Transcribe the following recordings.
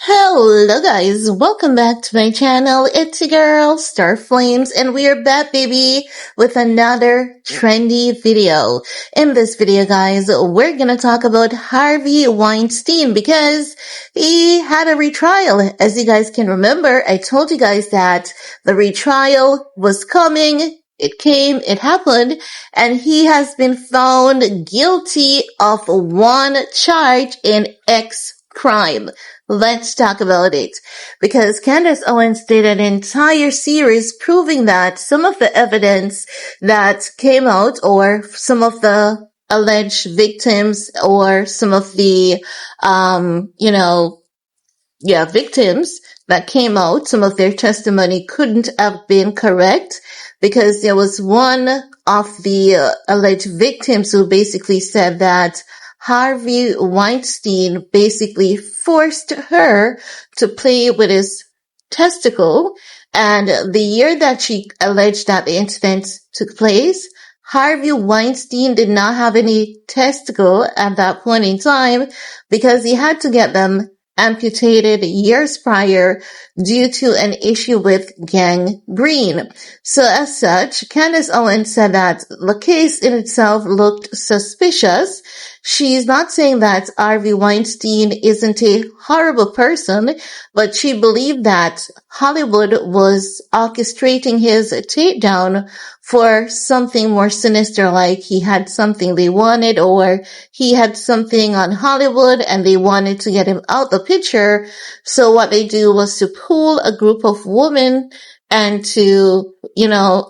Hello guys, welcome back to my channel. It's your girl, Star Flames, and we are back baby with another trendy video. In this video guys, we're gonna talk about Harvey Weinstein because he had a retrial. As you guys can remember, I told you guys that the retrial was coming. It came, it happened, and he has been found guilty of one charge in X crime. Let's talk about it. Because Candace Owens did an entire series proving that some of the evidence that came out, or some of the alleged victims, or some of the, victims that came out, some of their testimony couldn't have been correct because there was one of the alleged victims who basically said that Harvey Weinstein basically forced her to play with his testicle, and the year that she alleged that the incident took place, Harvey Weinstein did not have any testicle at that point in time because he had to get them amputated years prior due to an issue with gangrene. So as such, Candace Owens said that the case in itself looked suspicious. She's not saying that Harvey Weinstein isn't a horrible person, but she believed that Hollywood was orchestrating his takedown for something more sinister, like he had something they wanted, or he had something on Hollywood and they wanted to get him out the picture. So what they do was to pull a group of women and to,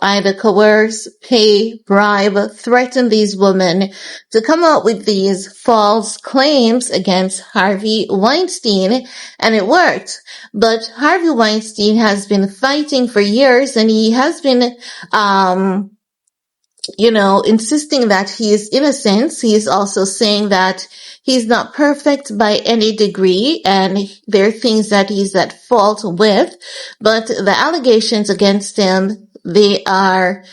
either coerce, pay, bribe, threaten these women to come up with these false claims against Harvey Weinstein, and it worked. But Harvey Weinstein has been fighting for years, and he has been, insisting that he is innocent. He is also saying that he's not perfect by any degree, and there are things that he's at fault with. But the allegations against him, they are,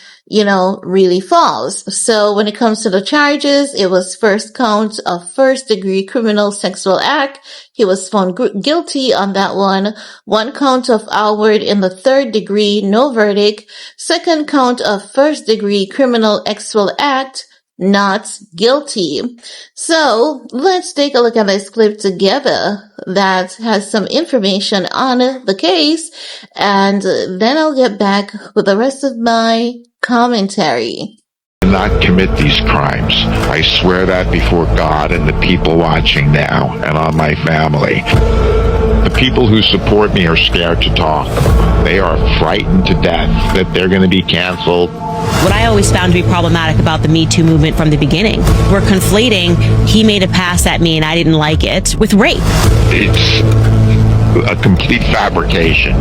really false. So when it comes to the charges, it was first count of first-degree criminal sexual act. He was found guilty on that one. One count of award in the third degree, no verdict. Second count of first-degree criminal sexual act, not guilty. So let's take a look at this clip together that has some information on the case, and then I'll get back with the rest of my commentary. Not commit these crimes. I swear that before God and the people watching now, and on my family. The people who support me are scared to talk. They are frightened to death that they're going to be canceled. What I always found to be problematic about the Me Too movement from the beginning, we're conflating he made a pass at me and I didn't like it with rape. It's a complete fabrication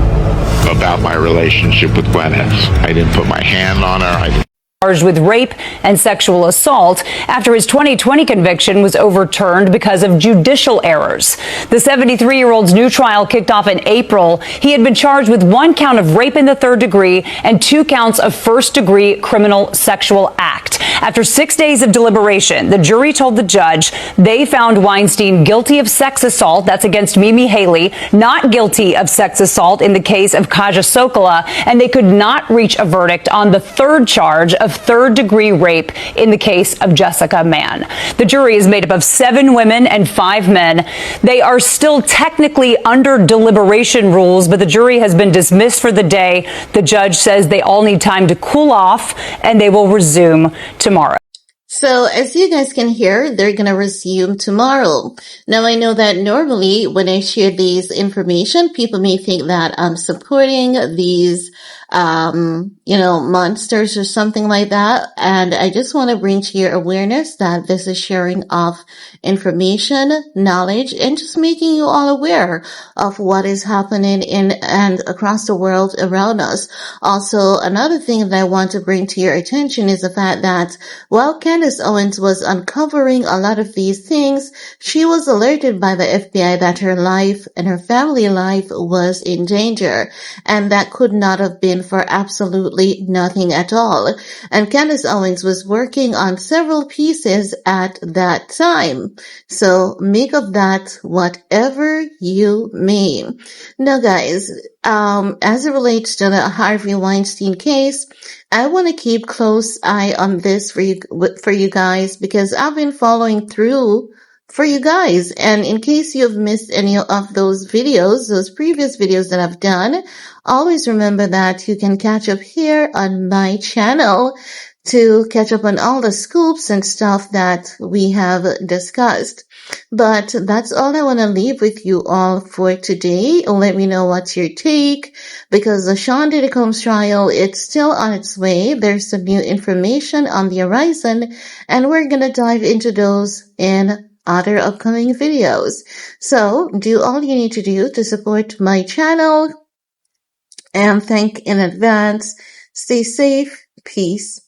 about my relationship with Gwyneth. I didn't put my hand on her. Charged with rape and sexual assault after his 2020 conviction was overturned because of judicial errors. The 73-year-old's new trial kicked off in April. He had been charged with one count of rape in the third degree and 2 counts of first-degree criminal sexual act. After 6 days of deliberation, the jury told the judge they found Weinstein guilty of sex assault, that's against Mimi Haley, not guilty of sex assault in the case of Kaja Sokolow, and they could not reach a verdict on the third charge of third-degree rape in the case of Jessica Mann. The jury is made up of 7 women and 5 men. They are still technically under deliberation rules, but the jury has been dismissed for the day. The judge says they all need time to cool off, and they will resume tomorrow. So as you guys can hear, they're going to resume tomorrow. Now, I know that normally when I share these information, people may think that I'm supporting these, monsters or something like that. And I just want to bring to your awareness that this is sharing of information, knowledge, and just making you all aware of what is happening in and across the world around us. Also, another thing that I want to bring to your attention is the fact that while Candace Owens was uncovering a lot of these things, she was alerted by the FBI that her life and her family life was in danger, and that could not have been in for absolutely nothing at all. And Candace Owens was working on several pieces at that time. So make of that whatever you may. Now guys, as it relates to the Harvey Weinstein case, I want to keep close eye on this for you guys, because I've been following through for you guys. And in case you've missed any of those videos, those previous videos that I've done, always remember that you can catch up here on my channel to catch up on all the scoops and stuff that we have discussed. But that's all I want to leave with you all for today. Let me know what's your take, because the Sean Diddy Combs trial, it's still on its way. There's some new information on the horizon, and we're going to dive into those in other upcoming videos. So do all you need to do to support my channel, and thank in advance. Stay safe. Peace.